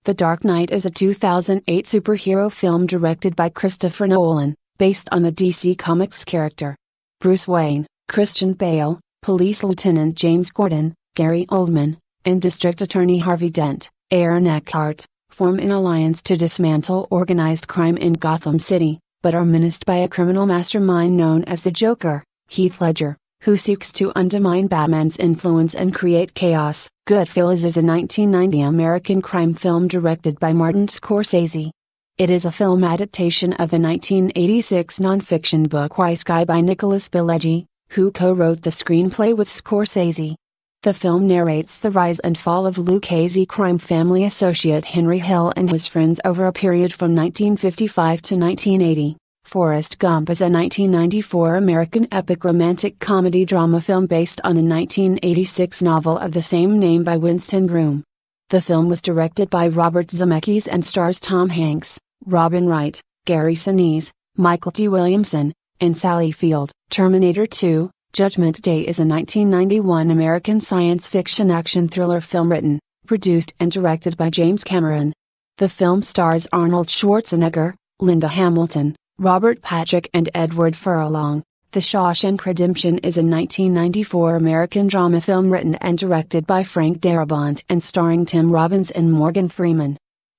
The Dark Knight is a 2008 superhero film directed by Christopher Nolan, based on the DC Comics character Bruce Wayne, Christian Bale, Police Lieutenant James Gordon, Gary Oldman, and District Attorney Harvey Dent, Aaron Eckhart, form an alliance to dismantle organized crime in Gotham City, but are menaced by a criminal mastermind known as the Joker, Heath Ledger, who seeks to undermine Batman's influence and create chaos. Goodfellas is a 1990 American crime film directed by Martin Scorsese. It is a film adaptation of the 1986 nonfiction book Wiseguy by Nicholas Pileggi, who co-wrote the screenplay with Scorsese. The film narrates the rise and fall of Lucchese crime family associate Henry Hill and his friends over a period from 1955 to 1980. Forrest Gump is a 1994 American epic romantic comedy drama film based on the 1986 novel of the same name by Winston Groom. The film was directed by Robert Zemeckis and stars Tom Hanks, Robin Wright, Gary Sinise, Michael T. Williamson, and Sally Field. Terminator 2: Judgment Day is a 1991 American science fiction action thriller film written, produced and directed by James Cameron. The film stars Arnold Schwarzenegger, Linda Hamilton, Robert Patrick and Edward Furlong. The Shawshank Redemption is a 1994 American drama film written and directed by Frank Darabont and starring Tim Robbins and Morgan Freeman.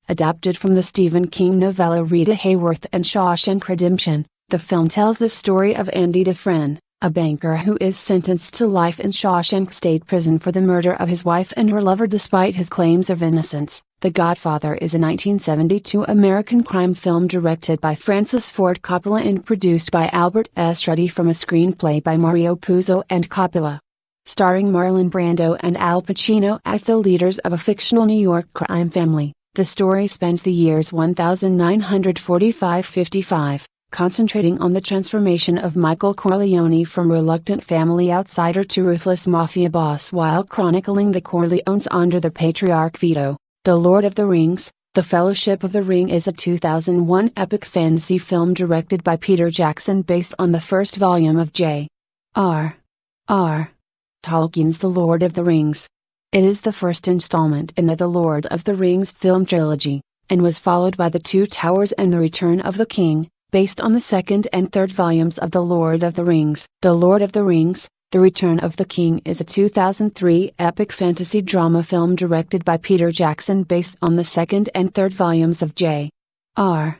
Adapted from the Stephen King novella Rita Hayworth and Shawshank Redemption, the film tells the story of Andy Dufresne, a banker who is sentenced to life in Shawshank State Prison for the murder of his wife and her lover despite his claims of innocence. The Godfather is a 1972 American crime film directed by Francis Ford Coppola and produced by Albert S. Ruddy from a screenplay by Mario Puzo and Coppola. Starring Marlon Brando and Al Pacino as the leaders of a fictional New York crime family, the story spans the years 1945-55, concentrating on the transformation of Michael Corleone from reluctant family outsider to ruthless mafia boss while chronicling the Corleones under the Patriarch Vito. The Lord of the Rings: The Fellowship of the Ring is a 2001 epic fantasy film directed by Peter Jackson based on the first volume of J.R.R. Tolkien's The Lord of the Rings. It is the first installment in the Lord of the Rings film trilogy, and was followed by The Two Towers and The Return of the King, based on the second and third volumes of The Lord of the Rings. The Lord of the Rings: The Return of the King is a 2003 epic fantasy drama film directed by Peter Jackson based on the second and third volumes of J.R.R.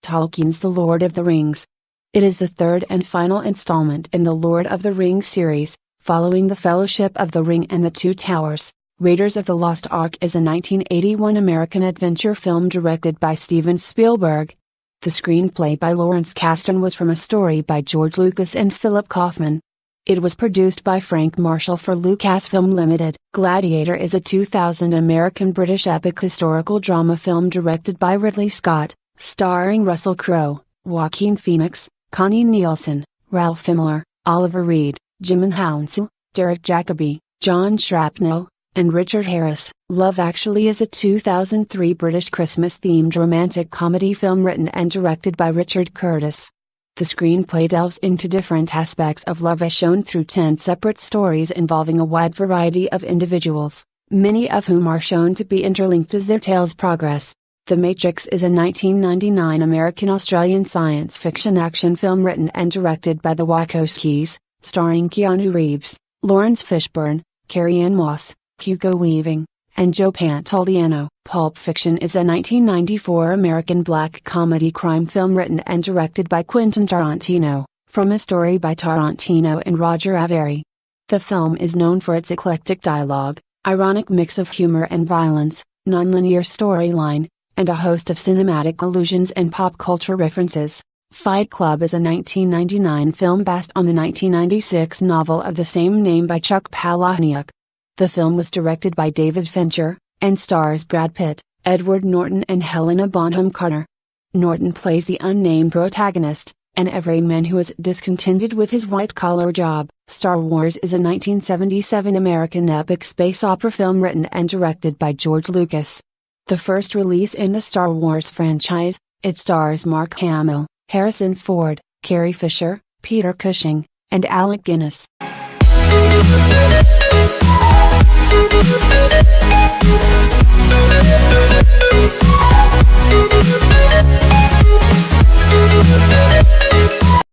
Tolkien's The Lord of the Rings. It is the third and final installment in the Lord of the Rings series, following The Fellowship of the Ring and The Two Towers. Raiders of the Lost Ark is a 1981 American adventure film directed by Steven Spielberg. The screenplay by Lawrence Kasdan was from a story by George Lucas and Philip Kaufman. It was produced by Frank Marshall for Lucasfilm Limited. Gladiator is a 2000 American-British epic historical drama film directed by Ridley Scott, starring Russell Crowe, Joaquin Phoenix, Connie Nielsen, Ralph Fiennes, Oliver Reed, Jim Hounsou, Derek Jacobi, John Shrapnel, and Richard Harris. Love Actually is a 2003 British Christmas-themed romantic comedy film written and directed by Richard Curtis. The screenplay delves into different aspects of love as shown through 10 separate stories involving a wide variety of individuals, many of whom are shown to be interlinked as their tales progress. The Matrix is a 1999 American-Australian science fiction action film written and directed by the Wachowskis, starring Keanu Reeves, Lawrence Fishburne, Carrie-Anne Moss, Hugo Weaving, and Joe Pantoliano. Pulp Fiction is a 1994 American black comedy crime film written and directed by Quentin Tarantino, from a story by Tarantino and Roger Avary. The film is known for its eclectic dialogue, ironic mix of humor and violence, nonlinear storyline, and a host of cinematic allusions and pop culture references. Fight Club is a 1999 film based on the 1996 novel of the same name by Chuck Palahniuk. The film was directed by David Fincher, and stars Brad Pitt, Edward Norton and Helena Bonham Carter. Norton plays the unnamed protagonist, an everyman who is discontented with his white-collar job. Star Wars is a 1977 American epic space opera film written and directed by George Lucas. The first release in the Star Wars franchise, it stars Mark Hamill, Harrison Ford, Carrie Fisher, Peter Cushing, and Alec Guinness.